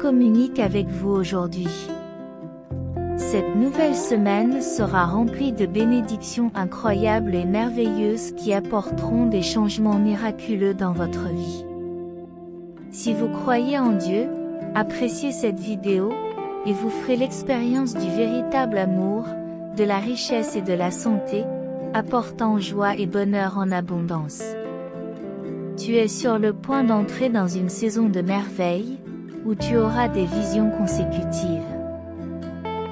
communique avec vous aujourd'hui. Cette nouvelle semaine sera remplie de bénédictions incroyables et merveilleuses qui apporteront des changements miraculeux dans votre vie. Si vous croyez en Dieu, appréciez cette vidéo, et vous ferez l'expérience du véritable amour, de la richesse et de la santé, apportant joie et bonheur en abondance. Tu es sur le point d'entrer dans une saison de merveilles, où tu auras des visions consécutives.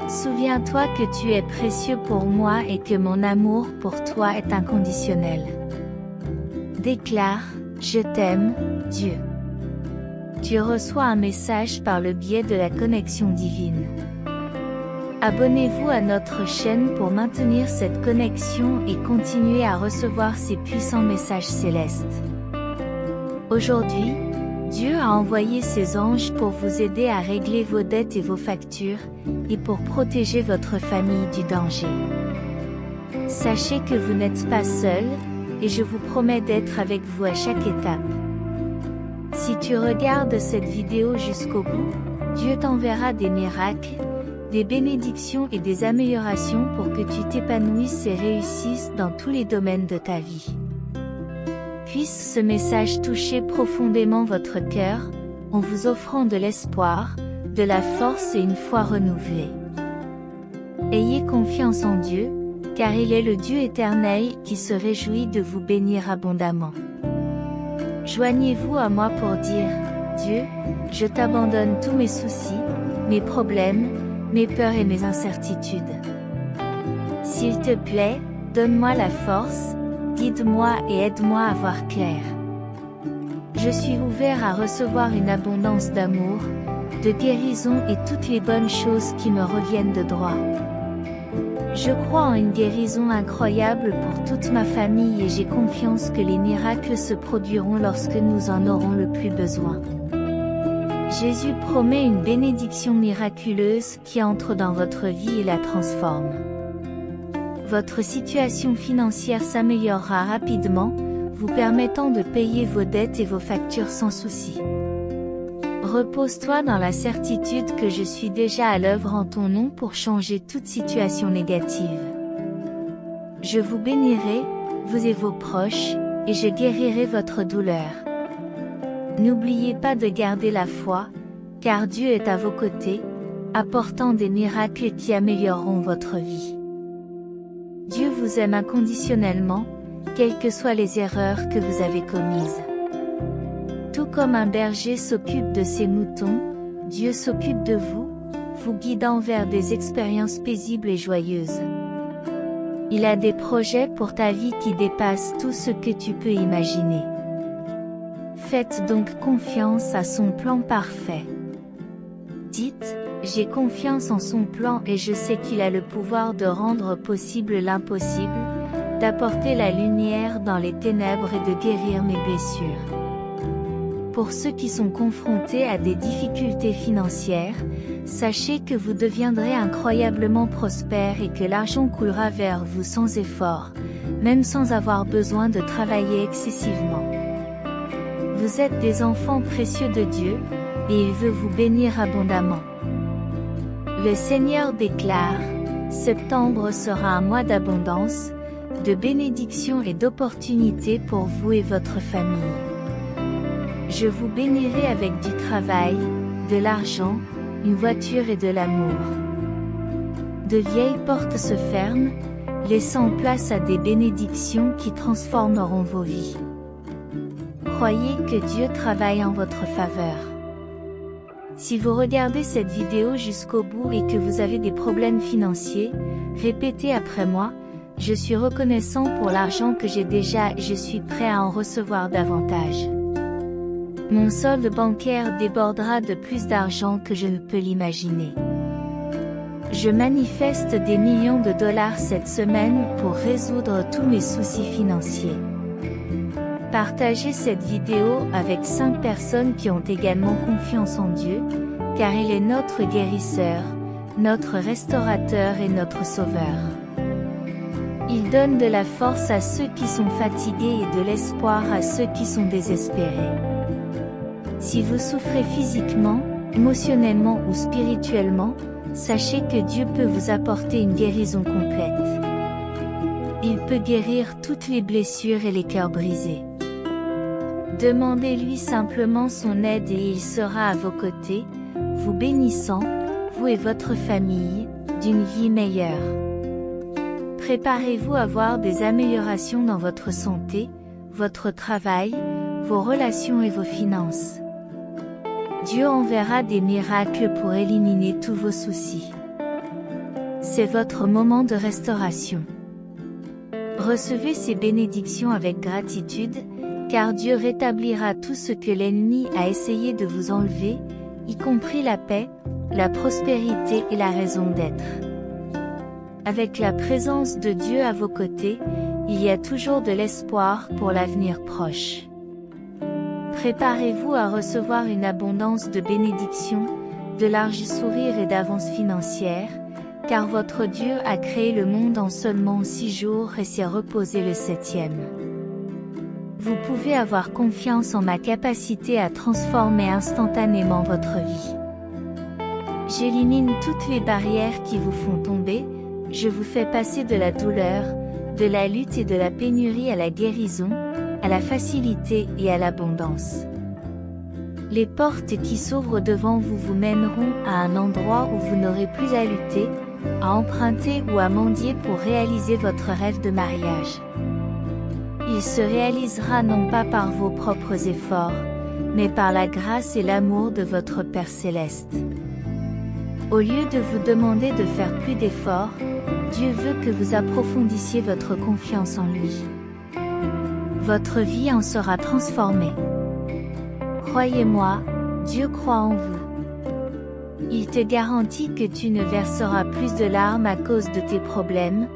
Souviens-toi que tu es précieux pour moi et que mon amour pour toi est inconditionnel. Déclare, je t'aime, Dieu. Tu reçois un message par le biais de la connexion divine. Abonnez-vous à notre chaîne pour maintenir cette connexion et continuer à recevoir ces puissants messages célestes. Aujourd'hui, Dieu a envoyé ses anges pour vous aider à régler vos dettes et vos factures, et pour protéger votre famille du danger. Sachez que vous n'êtes pas seul, et je vous promets d'être avec vous à chaque étape. Si tu regardes cette vidéo jusqu'au bout, Dieu t'enverra des miracles, des bénédictions et des améliorations pour que tu t'épanouisses et réussisses dans tous les domaines de ta vie. Puisse ce message toucher profondément votre cœur, en vous offrant de l'espoir, de la force et une foi renouvelée. Ayez confiance en Dieu, car il est le Dieu éternel qui se réjouit de vous bénir abondamment. Joignez-vous à moi pour dire, Dieu, je t'abandonne tous mes soucis, mes problèmes, mes peurs et mes incertitudes. S'il te plaît, donne-moi la force, guide-moi et aide-moi à voir clair. Je suis ouvert à recevoir une abondance d'amour, de guérison et toutes les bonnes choses qui me reviennent de droit. Je crois en une guérison incroyable pour toute ma famille et j'ai confiance que les miracles se produiront lorsque nous en aurons le plus besoin. Jésus promet une bénédiction miraculeuse qui entre dans votre vie et la transforme. Votre situation financière s'améliorera rapidement, vous permettant de payer vos dettes et vos factures sans souci. Repose-toi dans la certitude que je suis déjà à l'œuvre en ton nom pour changer toute situation négative. Je vous bénirai, vous et vos proches, et je guérirai votre douleur. N'oubliez pas de garder la foi, car Dieu est à vos côtés, apportant des miracles qui amélioreront votre vie. Dieu vous aime inconditionnellement, quelles que soient les erreurs que vous avez commises. Tout comme un berger s'occupe de ses moutons, Dieu s'occupe de vous, vous guidant vers des expériences paisibles et joyeuses. Il a des projets pour ta vie qui dépassent tout ce que tu peux imaginer. Faites donc confiance à son plan parfait. Dites, j'ai confiance en son plan et je sais qu'il a le pouvoir de rendre possible l'impossible, d'apporter la lumière dans les ténèbres et de guérir mes blessures. Pour ceux qui sont confrontés à des difficultés financières, sachez que vous deviendrez incroyablement prospères et que l'argent coulera vers vous sans effort, même sans avoir besoin de travailler excessivement. Vous êtes des enfants précieux de Dieu, et il veut vous bénir abondamment. Le Seigneur déclare, septembre sera un mois d'abondance, de bénédiction et d'opportunités pour vous et votre famille. Je vous bénirai avec du travail, de l'argent, une voiture et de l'amour. De vieilles portes se ferment, laissant place à des bénédictions qui transformeront vos vies. Croyez que Dieu travaille en votre faveur. Si vous regardez cette vidéo jusqu'au bout et que vous avez des problèmes financiers, répétez après moi, je suis reconnaissant pour l'argent que j'ai déjà et je suis prêt à en recevoir davantage. Mon solde bancaire débordera de plus d'argent que je ne peux l'imaginer. Je manifeste des millions de dollars cette semaine pour résoudre tous mes soucis financiers. Partagez cette vidéo avec 5 personnes qui ont également confiance en Dieu, car il est notre guérisseur, notre restaurateur et notre sauveur. Il donne de la force à ceux qui sont fatigués et de l'espoir à ceux qui sont désespérés. Si vous souffrez physiquement, émotionnellement ou spirituellement, sachez que Dieu peut vous apporter une guérison complète. Il peut guérir toutes les blessures et les cœurs brisés. Demandez-lui simplement son aide et il sera à vos côtés, vous bénissant, vous et votre famille, d'une vie meilleure. Préparez-vous à voir des améliorations dans votre santé, votre travail, vos relations et vos finances. Dieu enverra des miracles pour éliminer tous vos soucis. C'est votre moment de restauration. Recevez ces bénédictions avec gratitude, car Dieu rétablira tout ce que l'ennemi a essayé de vous enlever, y compris la paix, la prospérité et la raison d'être. Avec la présence de Dieu à vos côtés, il y a toujours de l'espoir pour l'avenir proche. Préparez-vous à recevoir une abondance de bénédictions, de larges sourires et d'avances financières, car votre Dieu a créé le monde en seulement 6 jours et s'est reposé le 7e. Vous pouvez avoir confiance en ma capacité à transformer instantanément votre vie. J'élimine toutes les barrières qui vous font tomber, je vous fais passer de la douleur, de la lutte et de la pénurie à la guérison, à la facilité et à l'abondance. Les portes qui s'ouvrent devant vous vous mèneront à un endroit où vous n'aurez plus à lutter, à emprunter ou à mendier pour réaliser votre rêve de mariage. Il se réalisera non pas par vos propres efforts, mais par la grâce et l'amour de votre Père Céleste. Au lieu de vous demander de faire plus d'efforts, Dieu veut que vous approfondissiez votre confiance en lui. Votre vie en sera transformée. Croyez-moi, Dieu croit en vous. Il te garantit que tu ne verseras plus de larmes à cause de tes problèmes,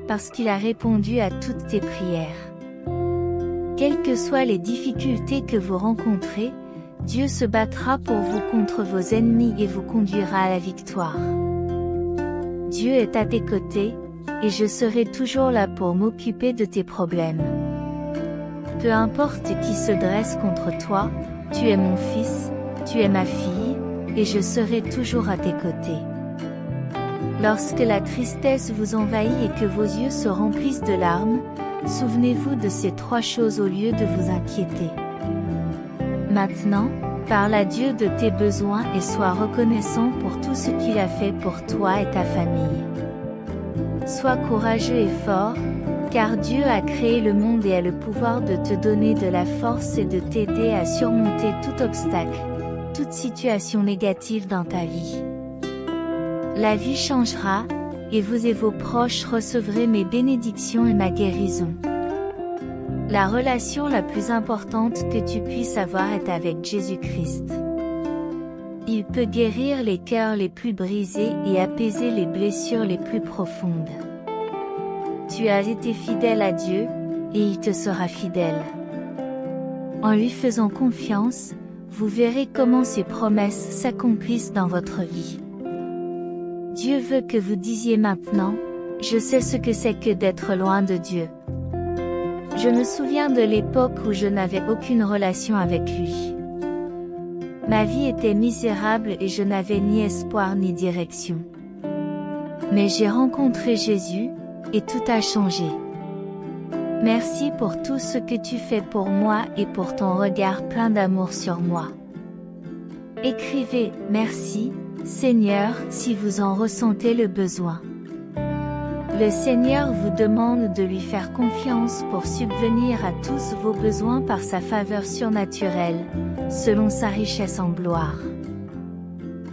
parce qu'il a répondu à toutes tes prières. Quelles que soient les difficultés que vous rencontrez, Dieu se battra pour vous contre vos ennemis et vous conduira à la victoire. Dieu est à tes côtés, et je serai toujours là pour m'occuper de tes problèmes. Peu importe qui se dresse contre toi, tu es mon fils, tu es ma fille, et je serai toujours à tes côtés. Lorsque la tristesse vous envahit et que vos yeux se remplissent de larmes, souvenez-vous de ces 3 choses au lieu de vous inquiéter. Maintenant, parle à Dieu de tes besoins et sois reconnaissant pour tout ce qu'il a fait pour toi et ta famille. Sois courageux et fort, car Dieu a créé le monde et a le pouvoir de te donner de la force et de t'aider à surmonter tout obstacle, toute situation négative dans ta vie. La vie changera, et vous et vos proches recevrez mes bénédictions et ma guérison. La relation la plus importante que tu puisses avoir est avec Jésus-Christ. Il peut guérir les cœurs les plus brisés et apaiser les blessures les plus profondes. Tu as été fidèle à Dieu, et il te sera fidèle. En lui faisant confiance, vous verrez comment ses promesses s'accomplissent dans votre vie. Dieu veut que vous disiez maintenant, « Je sais ce que c'est que d'être loin de Dieu. » Je me souviens de l'époque où je n'avais aucune relation avec lui. Ma vie était misérable et je n'avais ni espoir ni direction. Mais j'ai rencontré Jésus, et tout a changé. Merci pour tout ce que tu fais pour moi et pour ton regard plein d'amour sur moi. Écrivez « Merci, Seigneur » si vous en ressentez le besoin. Le Seigneur vous demande de lui faire confiance pour subvenir à tous vos besoins par sa faveur surnaturelle, selon sa richesse en gloire.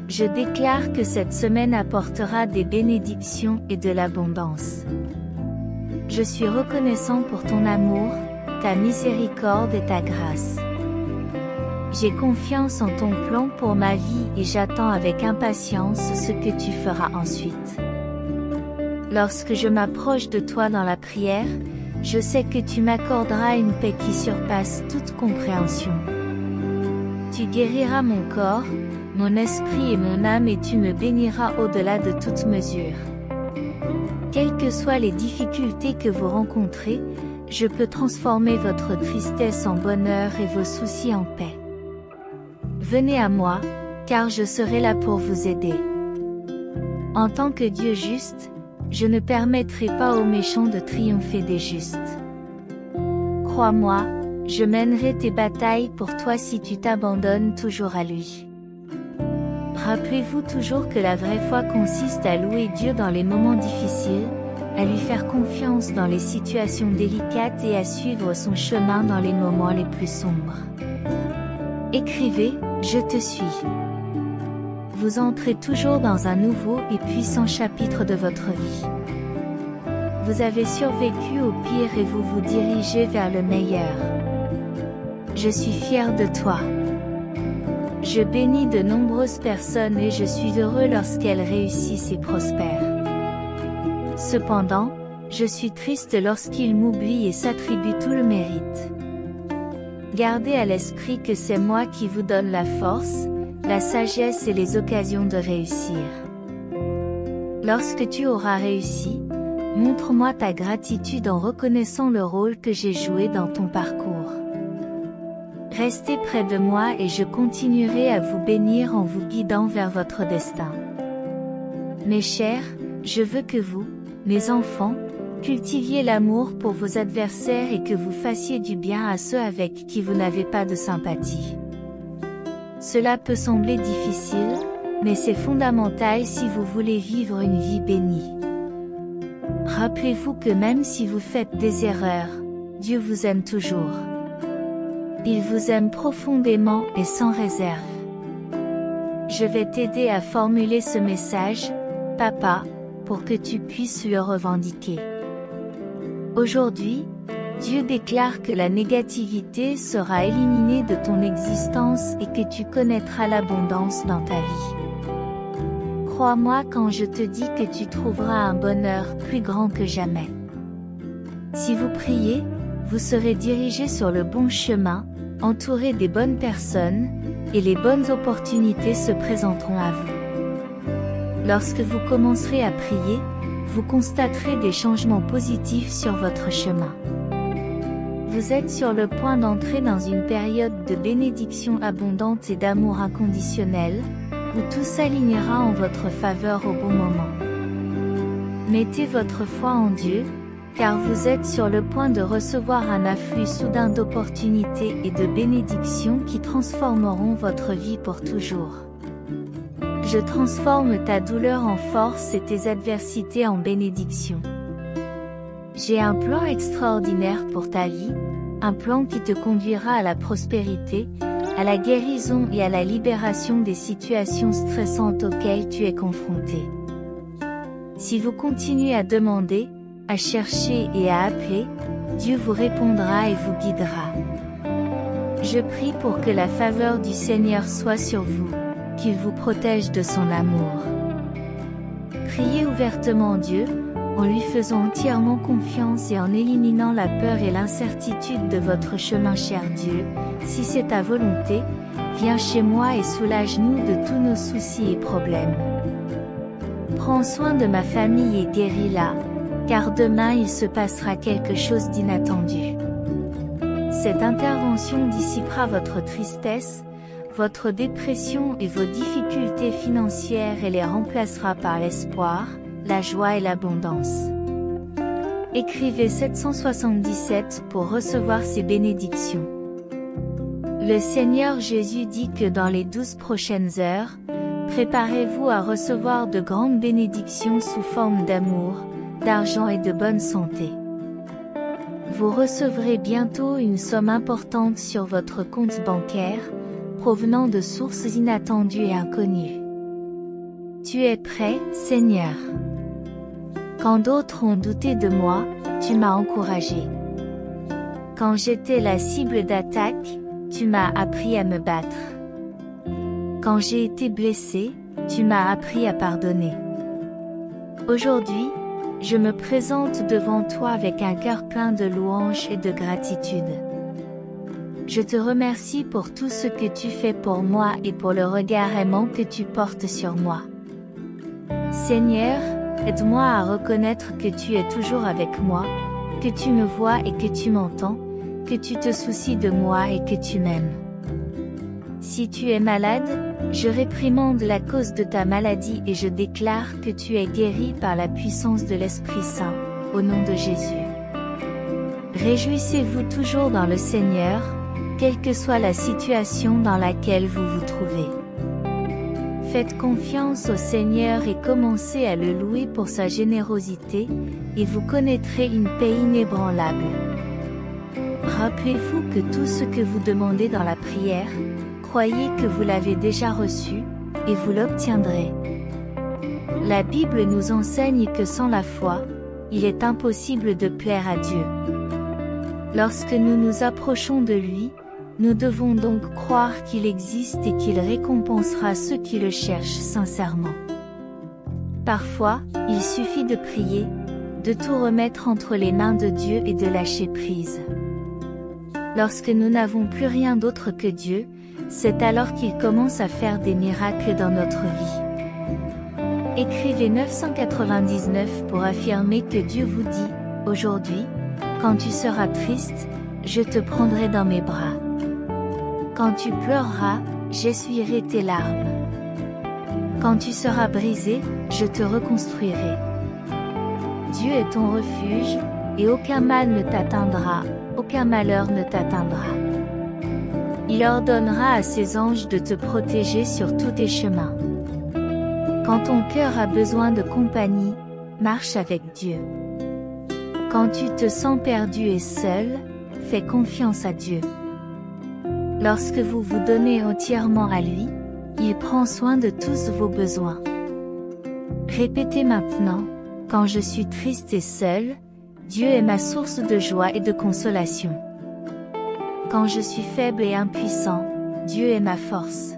Je déclare que cette semaine apportera des bénédictions et de l'abondance. Je suis reconnaissant pour ton amour, ta miséricorde et ta grâce. J'ai confiance en ton plan pour ma vie et j'attends avec impatience ce que tu feras ensuite. Lorsque je m'approche de toi dans la prière, je sais que tu m'accorderas une paix qui surpasse toute compréhension. Tu guériras mon corps, mon esprit et mon âme et tu me béniras au-delà de toute mesure. Quelles que soient les difficultés que vous rencontrez, je peux transformer votre tristesse en bonheur et vos soucis en paix. Venez à moi, car je serai là pour vous aider. En tant que Dieu juste, je ne permettrai pas aux méchants de triompher des justes. Crois-moi, je mènerai tes batailles pour toi si tu t'abandonnes toujours à lui. Rappelez-vous toujours que la vraie foi consiste à louer Dieu dans les moments difficiles, à lui faire confiance dans les situations délicates et à suivre son chemin dans les moments les plus sombres. Écrivez, je te suis. Vous entrez toujours dans un nouveau et puissant chapitre de votre vie. Vous avez survécu au pire et vous vous dirigez vers le meilleur. Je suis fier de toi. Je bénis de nombreuses personnes et je suis heureux lorsqu'elles réussissent et prospèrent. Cependant, je suis triste lorsqu'ils m'oublient et s'attribuent tout le mérite. Gardez à l'esprit que c'est moi qui vous donne la force, la sagesse et les occasions de réussir. Lorsque tu auras réussi, montre-moi ta gratitude en reconnaissant le rôle que j'ai joué dans ton parcours. Restez près de moi et je continuerai à vous bénir en vous guidant vers votre destin. Mes chers, je veux que vous, mes enfants, cultiviez l'amour pour vos adversaires et que vous fassiez du bien à ceux avec qui vous n'avez pas de sympathie. Cela peut sembler difficile, mais c'est fondamental si vous voulez vivre une vie bénie. Rappelez-vous que même si vous faites des erreurs, Dieu vous aime toujours. Il vous aime profondément et sans réserve. Je vais t'aider à formuler ce message, Papa, pour que tu puisses le revendiquer. Aujourd'hui, Dieu déclare que la négativité sera éliminée de ton existence et que tu connaîtras l'abondance dans ta vie. Crois-moi quand je te dis que tu trouveras un bonheur plus grand que jamais. Si vous priez, vous serez dirigé sur le bon chemin, entouré des bonnes personnes, et les bonnes opportunités se présenteront à vous. Lorsque vous commencerez à prier, vous constaterez des changements positifs sur votre chemin. Vous êtes sur le point d'entrer dans une période de bénédiction abondante et d'amour inconditionnel, où tout s'alignera en votre faveur au bon moment. Mettez votre foi en Dieu, car vous êtes sur le point de recevoir un afflux soudain d'opportunités et de bénédictions qui transformeront votre vie pour toujours. Je transforme ta douleur en force et tes adversités en bénédiction. J'ai un plan extraordinaire pour ta vie, un plan qui te conduira à la prospérité, à la guérison et à la libération des situations stressantes auxquelles tu es confronté. Si vous continuez à demander, à chercher et à appeler, Dieu vous répondra et vous guidera. Je prie pour que la faveur du Seigneur soit sur vous, qu'il vous protège de son amour. Priez ouvertement Dieu, en lui faisant entièrement confiance et en éliminant la peur et l'incertitude de votre chemin, cher Dieu. Si c'est ta volonté, viens chez moi et soulage-nous de tous nos soucis et problèmes. Prends soin de ma famille et guéris-la, car demain il se passera quelque chose d'inattendu. Cette intervention dissipera votre tristesse, votre dépression et vos difficultés financières et les remplacera par l'espoir, la joie et l'abondance. Écrivez 777 pour recevoir ces bénédictions. Le Seigneur Jésus dit que dans les 12 prochaines heures, préparez-vous à recevoir de grandes bénédictions sous forme d'amour, d'argent et de bonne santé. Vous recevrez bientôt une somme importante sur votre compte bancaire, provenant de sources inattendues et inconnues. Tu es prêt, Seigneur? Quand d'autres ont douté de moi, tu m'as encouragé. Quand j'étais la cible d'attaque, tu m'as appris à me battre. Quand j'ai été blessé, tu m'as appris à pardonner. Aujourd'hui, je me présente devant toi avec un cœur plein de louanges et de gratitude. Je te remercie pour tout ce que tu fais pour moi et pour le regard aimant que tu portes sur moi. Seigneur, aide-moi à reconnaître que tu es toujours avec moi, que tu me vois et que tu m'entends, que tu te soucies de moi et que tu m'aimes. Si tu es malade, je réprimande la cause de ta maladie et je déclare que tu es guéri par la puissance de l'Esprit Saint, au nom de Jésus. Réjouissez-vous toujours dans le Seigneur, quelle que soit la situation dans laquelle vous vous trouvez. Faites confiance au Seigneur et commencez à le louer pour sa générosité, et vous connaîtrez une paix inébranlable. Rappelez-vous que tout ce que vous demandez dans la prière, croyez que vous l'avez déjà reçu, et vous l'obtiendrez. La Bible nous enseigne que sans la foi, il est impossible de plaire à Dieu. Lorsque nous nous approchons de lui, nous devons donc croire qu'il existe et qu'il récompensera ceux qui le cherchent sincèrement. Parfois, il suffit de prier, de tout remettre entre les mains de Dieu et de lâcher prise. Lorsque nous n'avons plus rien d'autre que Dieu, c'est alors qu'il commence à faire des miracles dans notre vie. Écrivez 999 pour affirmer que Dieu vous dit, aujourd'hui, quand tu seras triste, je te prendrai dans mes bras. Quand tu pleureras, j'essuierai tes larmes. Quand tu seras brisé, je te reconstruirai. Dieu est ton refuge, et aucun mal ne t'atteindra, aucun malheur ne t'atteindra. Il ordonnera à ses anges de te protéger sur tous tes chemins. Quand ton cœur a besoin de compagnie, marche avec Dieu. Quand tu te sens perdu et seul, fais confiance à Dieu. Lorsque vous vous donnez entièrement à lui, il prend soin de tous vos besoins. Répétez maintenant, quand je suis triste et seul, Dieu est ma source de joie et de consolation. Quand je suis faible et impuissant, Dieu est ma force.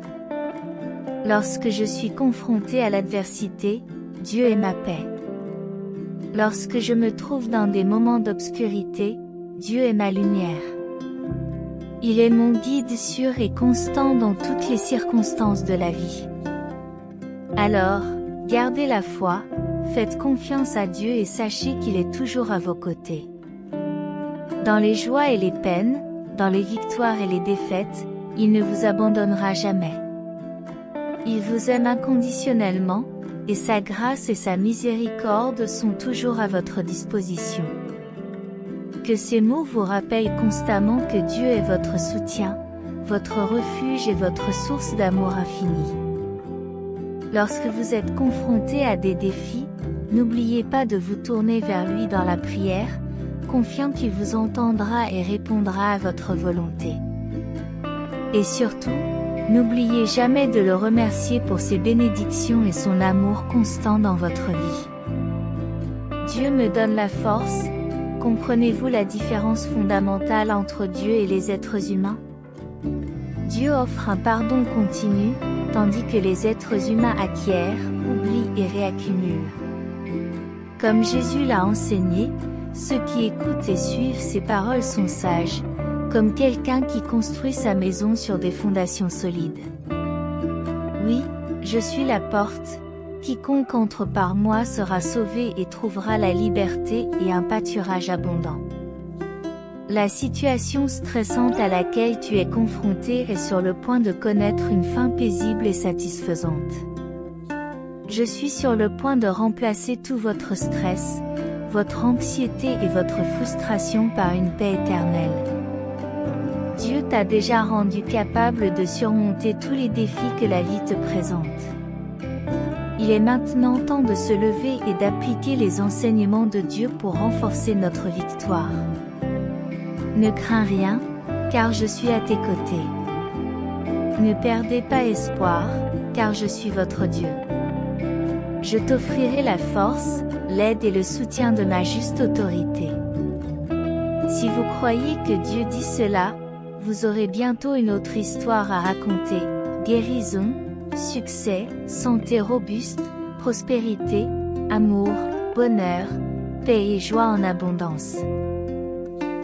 Lorsque je suis confronté à l'adversité, Dieu est ma paix. Lorsque je me trouve dans des moments d'obscurité, Dieu est ma lumière. Il est mon guide sûr et constant dans toutes les circonstances de la vie. Alors, gardez la foi, faites confiance à Dieu et sachez qu'il est toujours à vos côtés. Dans les joies et les peines, dans les victoires et les défaites, il ne vous abandonnera jamais. Il vous aime inconditionnellement, et sa grâce et sa miséricorde sont toujours à votre disposition. Que ces mots vous rappellent constamment que Dieu est votre soutien, votre refuge et votre source d'amour infini. Lorsque vous êtes confronté à des défis, n'oubliez pas de vous tourner vers lui dans la prière, confiant qu'il vous entendra et répondra à votre volonté. Et surtout, n'oubliez jamais de le remercier pour ses bénédictions et son amour constant dans votre vie. Dieu me donne la force. Comprenez-vous la différence fondamentale entre Dieu et les êtres humains? Dieu offre un pardon continu, tandis que les êtres humains acquièrent, oublient et réaccumulent. Comme Jésus l'a enseigné, ceux qui écoutent et suivent ses paroles sont sages, comme quelqu'un qui construit sa maison sur des fondations solides. Oui, je suis la porte. Quiconque entre par moi sera sauvé et trouvera la liberté et un pâturage abondant. La situation stressante à laquelle tu es confronté est sur le point de connaître une fin paisible et satisfaisante. Je suis sur le point de remplacer tout votre stress, votre anxiété et votre frustration par une paix éternelle. Dieu t'a déjà rendu capable de surmonter tous les défis que la vie te présente. Il est maintenant temps de se lever et d'appliquer les enseignements de Dieu pour renforcer notre victoire. Ne crains rien, car je suis à tes côtés. Ne perdez pas espoir, car je suis votre Dieu. Je t'offrirai la force, l'aide et le soutien de ma juste autorité. Si vous croyez que Dieu dit cela, vous aurez bientôt une autre histoire à raconter, guérison, succès, santé robuste, prospérité, amour, bonheur, paix et joie en abondance.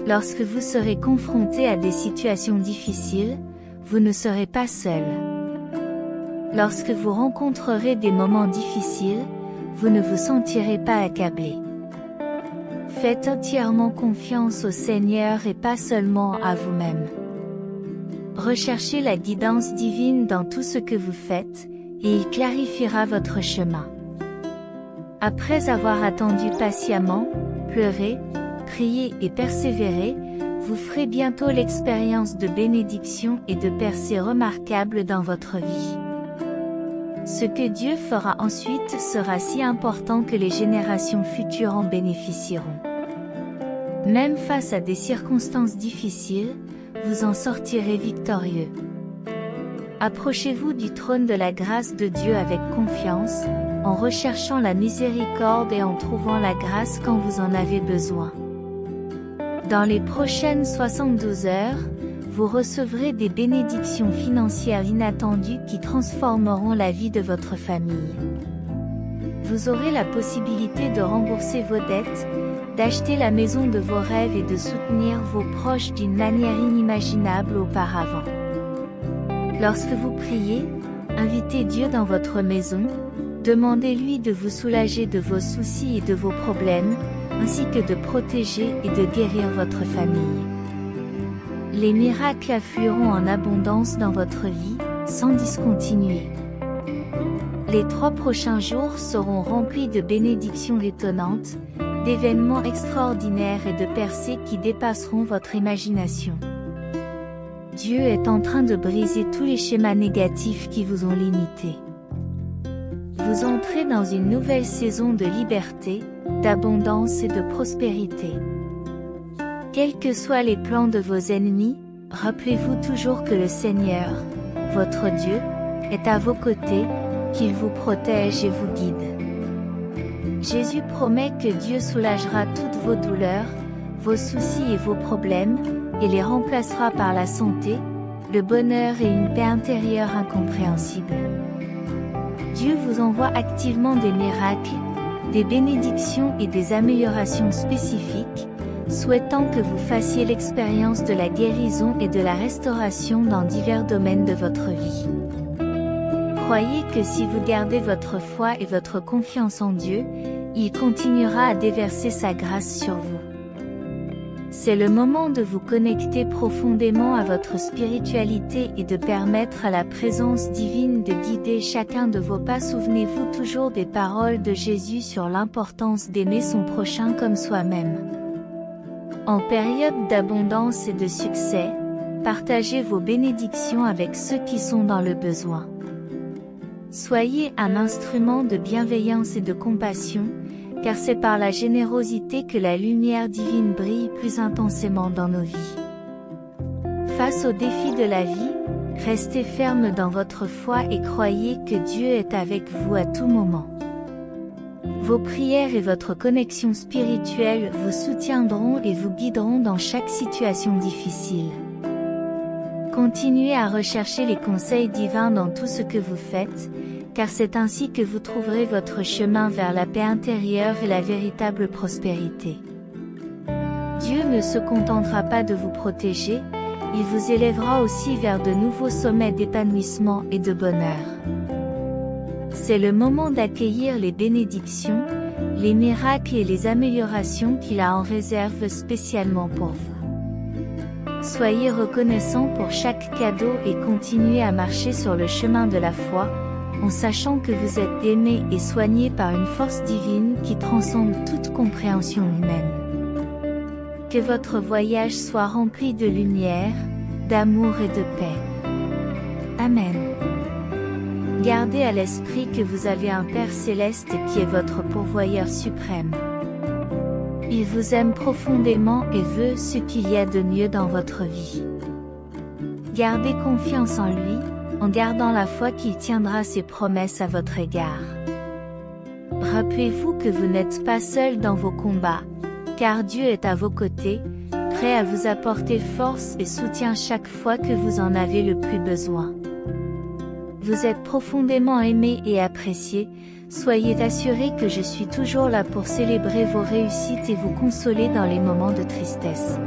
Lorsque vous serez confronté à des situations difficiles, vous ne serez pas seul. Lorsque vous rencontrerez des moments difficiles, vous ne vous sentirez pas accablé. Faites entièrement confiance au Seigneur et pas seulement à vous-même. Recherchez la guidance divine dans tout ce que vous faites, et il clarifiera votre chemin. Après avoir attendu patiemment, pleuré, prié et persévéré, vous ferez bientôt l'expérience de bénédiction et de percées remarquables dans votre vie. Ce que Dieu fera ensuite sera si important que les générations futures en bénéficieront. Même face à des circonstances difficiles, vous en sortirez victorieux. Approchez-vous du trône de la grâce de Dieu avec confiance, en recherchant la miséricorde et en trouvant la grâce quand vous en avez besoin. Dans les prochaines 72 heures, vous recevrez des bénédictions financières inattendues qui transformeront la vie de votre famille. Vous aurez la possibilité de rembourser vos dettes, d'acheter la maison de vos rêves et de soutenir vos proches d'une manière inimaginable auparavant. Lorsque vous priez, invitez Dieu dans votre maison, demandez-lui de vous soulager de vos soucis et de vos problèmes, ainsi que de protéger et de guérir votre famille. Les miracles afflueront en abondance dans votre vie, sans discontinuer. Les 3 prochains jours seront remplis de bénédictions étonnantes, d'événements extraordinaires et de percées qui dépasseront votre imagination. Dieu est en train de briser tous les schémas négatifs qui vous ont limité. Vous entrez dans une nouvelle saison de liberté, d'abondance et de prospérité. Quels que soient les plans de vos ennemis, rappelez-vous toujours que le Seigneur, votre Dieu, est à vos côtés, qu'il vous protège et vous guide. Jésus promet que Dieu soulagera toutes vos douleurs, vos soucis et vos problèmes, et les remplacera par la santé, le bonheur et une paix intérieure incompréhensible. Dieu vous envoie activement des miracles, des bénédictions et des améliorations spécifiques, souhaitant que vous fassiez l'expérience de la guérison et de la restauration dans divers domaines de votre vie. Croyez que si vous gardez votre foi et votre confiance en Dieu, il continuera à déverser sa grâce sur vous. C'est le moment de vous connecter profondément à votre spiritualité et de permettre à la présence divine de guider chacun de vos pas. Souvenez-vous toujours des paroles de Jésus sur l'importance d'aimer son prochain comme soi-même. En période d'abondance et de succès, partagez vos bénédictions avec ceux qui sont dans le besoin. Soyez un instrument de bienveillance et de compassion, car c'est par la générosité que la lumière divine brille plus intensément dans nos vies. Face aux défis de la vie, restez ferme dans votre foi et croyez que Dieu est avec vous à tout moment. Vos prières et votre connexion spirituelle vous soutiendront et vous guideront dans chaque situation difficile. Continuez à rechercher les conseils divins dans tout ce que vous faites, car c'est ainsi que vous trouverez votre chemin vers la paix intérieure et la véritable prospérité. Dieu ne se contentera pas de vous protéger, il vous élèvera aussi vers de nouveaux sommets d'épanouissement et de bonheur. C'est le moment d'accueillir les bénédictions, les miracles et les améliorations qu'il a en réserve spécialement pour vous. Soyez reconnaissants pour chaque cadeau et continuez à marcher sur le chemin de la foi, en sachant que vous êtes aimés et soignés par une force divine qui transcende toute compréhension humaine. Que votre voyage soit rempli de lumière, d'amour et de paix. Amen. Gardez à l'esprit que vous avez un Père céleste qui est votre pourvoyeur suprême. Il vous aime profondément et veut ce qu'il y a de mieux dans votre vie. Gardez confiance en lui, en gardant la foi qu'il tiendra ses promesses à votre égard. Rappelez-vous que vous n'êtes pas seul dans vos combats, car Dieu est à vos côtés, prêt à vous apporter force et soutien chaque fois que vous en avez le plus besoin. Vous êtes profondément aimé et apprécié, soyez assurés que je suis toujours là pour célébrer vos réussites et vous consoler dans les moments de tristesse.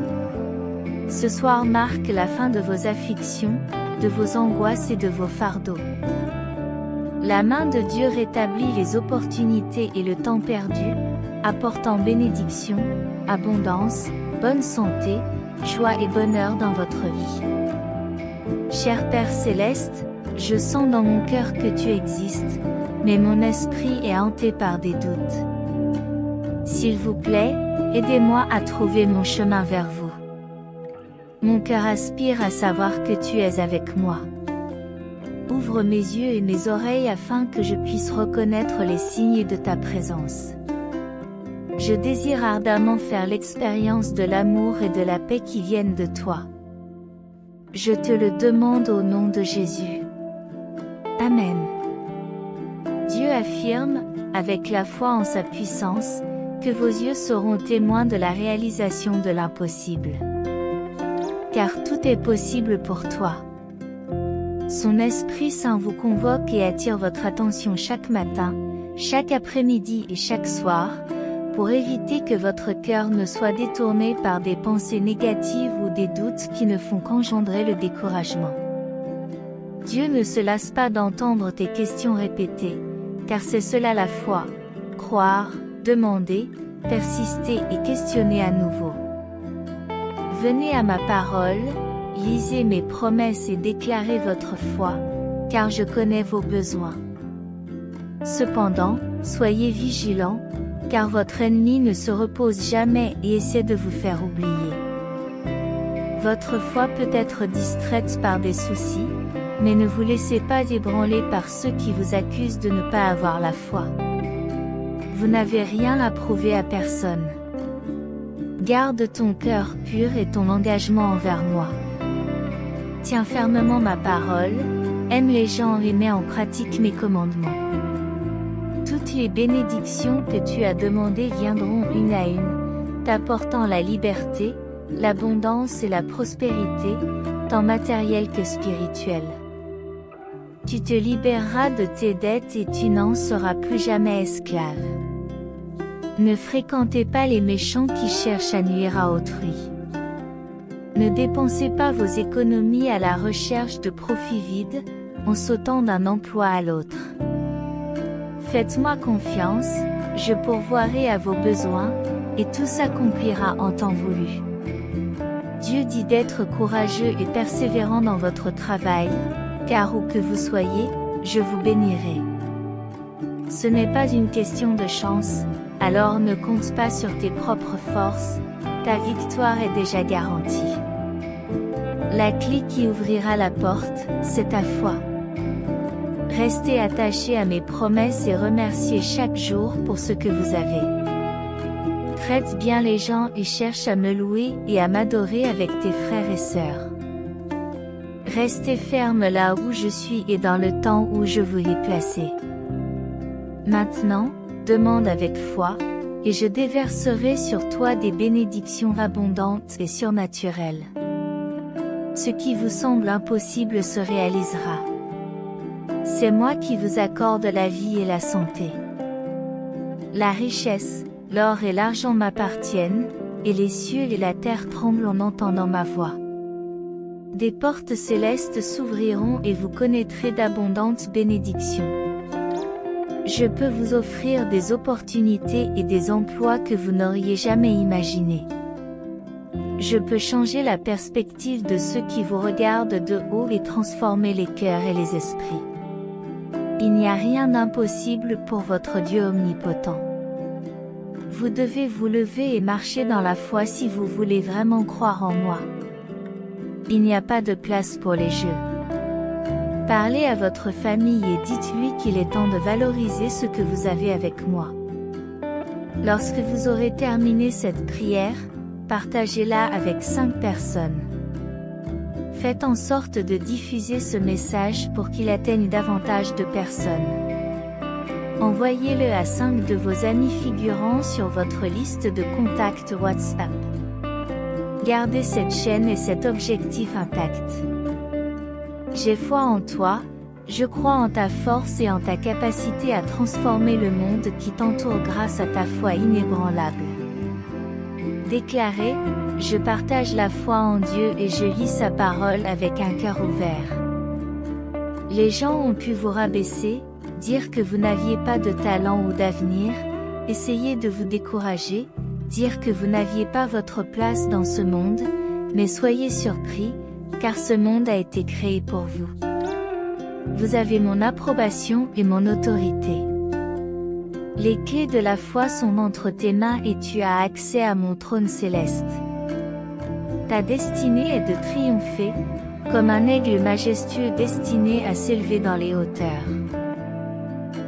Ce soir marque la fin de vos afflictions, de vos angoisses et de vos fardeaux. La main de Dieu rétablit les opportunités et le temps perdu, apportant bénédiction, abondance, bonne santé, joie et bonheur dans votre vie. Cher Père Céleste, je sens dans mon cœur que tu existes, mais mon esprit est hanté par des doutes. S'il vous plaît, aidez-moi à trouver mon chemin vers vous. Mon cœur aspire à savoir que tu es avec moi. Ouvre mes yeux et mes oreilles afin que je puisse reconnaître les signes de ta présence. Je désire ardemment faire l'expérience de l'amour et de la paix qui viennent de toi. Je te le demande au nom de Jésus. Amen. Dieu affirme, avec la foi en sa puissance, que vos yeux seront témoins de la réalisation de l'impossible. Car tout est possible pour toi. Son Esprit Saint vous convoque et attire votre attention chaque matin, chaque après-midi et chaque soir, pour éviter que votre cœur ne soit détourné par des pensées négatives ou des doutes qui ne font qu'engendrer le découragement. Dieu ne se lasse pas d'entendre tes questions répétées, car c'est cela la foi, croire, demander, persister et questionner à nouveau. Venez à ma parole, lisez mes promesses et déclarez votre foi, car je connais vos besoins. Cependant, soyez vigilants, car votre ennemi ne se repose jamais et essaie de vous faire oublier. Votre foi peut être distraite par des soucis, mais ne vous laissez pas ébranler par ceux qui vous accusent de ne pas avoir la foi. Vous n'avez rien à prouver à personne. Garde ton cœur pur et ton engagement envers moi. Tiens fermement ma parole, aime les gens et mets en pratique mes commandements. Toutes les bénédictions que tu as demandées viendront une à une, t'apportant la liberté, l'abondance et la prospérité, tant matérielle que spirituelle. Tu te libéreras de tes dettes et tu n'en seras plus jamais esclave. Ne fréquentez pas les méchants qui cherchent à nuire à autrui. Ne dépensez pas vos économies à la recherche de profits vides, en sautant d'un emploi à l'autre. Faites-moi confiance, je pourvoirai à vos besoins, et tout s'accomplira en temps voulu. Dieu dit d'être courageux et persévérant dans votre travail, car où que vous soyez, je vous bénirai. Ce n'est pas une question de chance, alors ne compte pas sur tes propres forces, ta victoire est déjà garantie. La clé qui ouvrira la porte, c'est ta foi. Restez attachés à mes promesses et remerciez chaque jour pour ce que vous avez. Traite bien les gens et cherche à me louer et à m'adorer avec tes frères et sœurs. Restez ferme là où je suis et dans le temps où je vous ai placé. Maintenant, demande avec foi, et je déverserai sur toi des bénédictions abondantes et surnaturelles. Ce qui vous semble impossible se réalisera. C'est moi qui vous accorde la vie et la santé. La richesse, l'or et l'argent m'appartiennent, et les cieux et la terre tremblent en entendant ma voix. Des portes célestes s'ouvriront et vous connaîtrez d'abondantes bénédictions. Je peux vous offrir des opportunités et des emplois que vous n'auriez jamais imaginés. Je peux changer la perspective de ceux qui vous regardent de haut et transformer les cœurs et les esprits. Il n'y a rien d'impossible pour votre Dieu omnipotent. Vous devez vous lever et marcher dans la foi si vous voulez vraiment croire en moi. Il n'y a pas de place pour les jeux. Parlez à votre famille et dites-lui qu'il est temps de valoriser ce que vous avez avec moi. Lorsque vous aurez terminé cette prière, partagez-la avec 5 personnes. Faites en sorte de diffuser ce message pour qu'il atteigne davantage de personnes. Envoyez-le à 5 de vos amis figurant sur votre liste de contacts WhatsApp. Gardez cette chaîne et cet objectif intact. J'ai foi en toi, je crois en ta force et en ta capacité à transformer le monde qui t'entoure grâce à ta foi inébranlable. Déclarez, je partage la foi en Dieu et je lis sa parole avec un cœur ouvert. Les gens ont pu vous rabaisser, dire que vous n'aviez pas de talent ou d'avenir, essayer de vous décourager, dire que vous n'aviez pas votre place dans ce monde, mais soyez surpris, car ce monde a été créé pour vous. Vous avez mon approbation et mon autorité. Les clés de la foi sont entre tes mains et tu as accès à mon trône céleste. Ta destinée est de triompher, comme un aigle majestueux destiné à s'élever dans les hauteurs.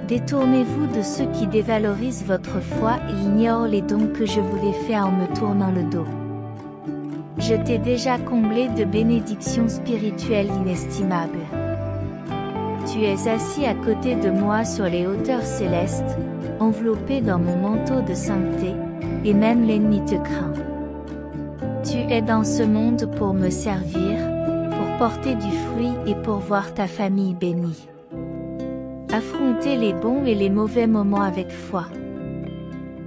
Détournez-vous de ceux qui dévalorisent votre foi et ignorent les dons que je vous ai faits en me tournant le dos. Je t'ai déjà comblé de bénédictions spirituelles inestimables. Tu es assis à côté de moi sur les hauteurs célestes, enveloppé dans mon manteau de sainteté, et même l'ennemi te craint. Tu es dans ce monde pour me servir, pour porter du fruit et pour voir ta famille bénie. Affrontez les bons et les mauvais moments avec foi.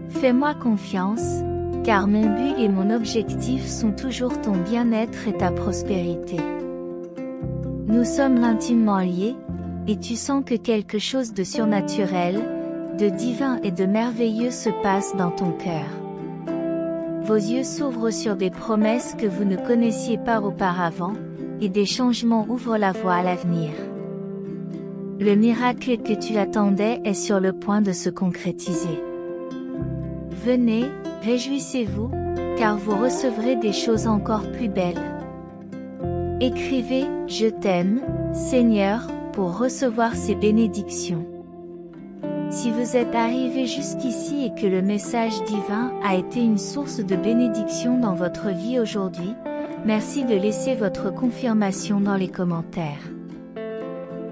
Fais-moi confiance, car mon but et mon objectif sont toujours ton bien-être et ta prospérité. Nous sommes intimement liés, et tu sens que quelque chose de surnaturel, de divin et de merveilleux se passe dans ton cœur. Vos yeux s'ouvrent sur des promesses que vous ne connaissiez pas auparavant, et des changements ouvrent la voie à l'avenir. Le miracle que tu attendais est sur le point de se concrétiser. Venez, réjouissez-vous, car vous recevrez des choses encore plus belles. Écrivez « Je t'aime, Seigneur » pour recevoir ces bénédictions. Si vous êtes arrivé jusqu'ici et que le message divin a été une source de bénédiction dans votre vie aujourd'hui, merci de laisser votre confirmation dans les commentaires.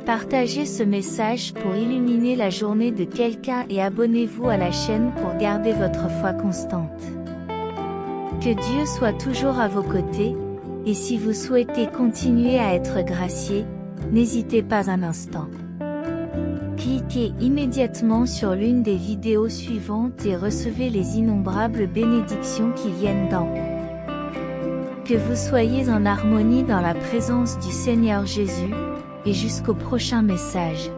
Partagez ce message pour illuminer la journée de quelqu'un et abonnez-vous à la chaîne pour garder votre foi constante. Que Dieu soit toujours à vos côtés, et si vous souhaitez continuer à être gracié, n'hésitez pas un instant. Cliquez immédiatement sur l'une des vidéos suivantes et recevez les innombrables bénédictions qui viennent d'en haut. Que vous soyez en harmonie dans la présence du Seigneur Jésus, et jusqu'au prochain message.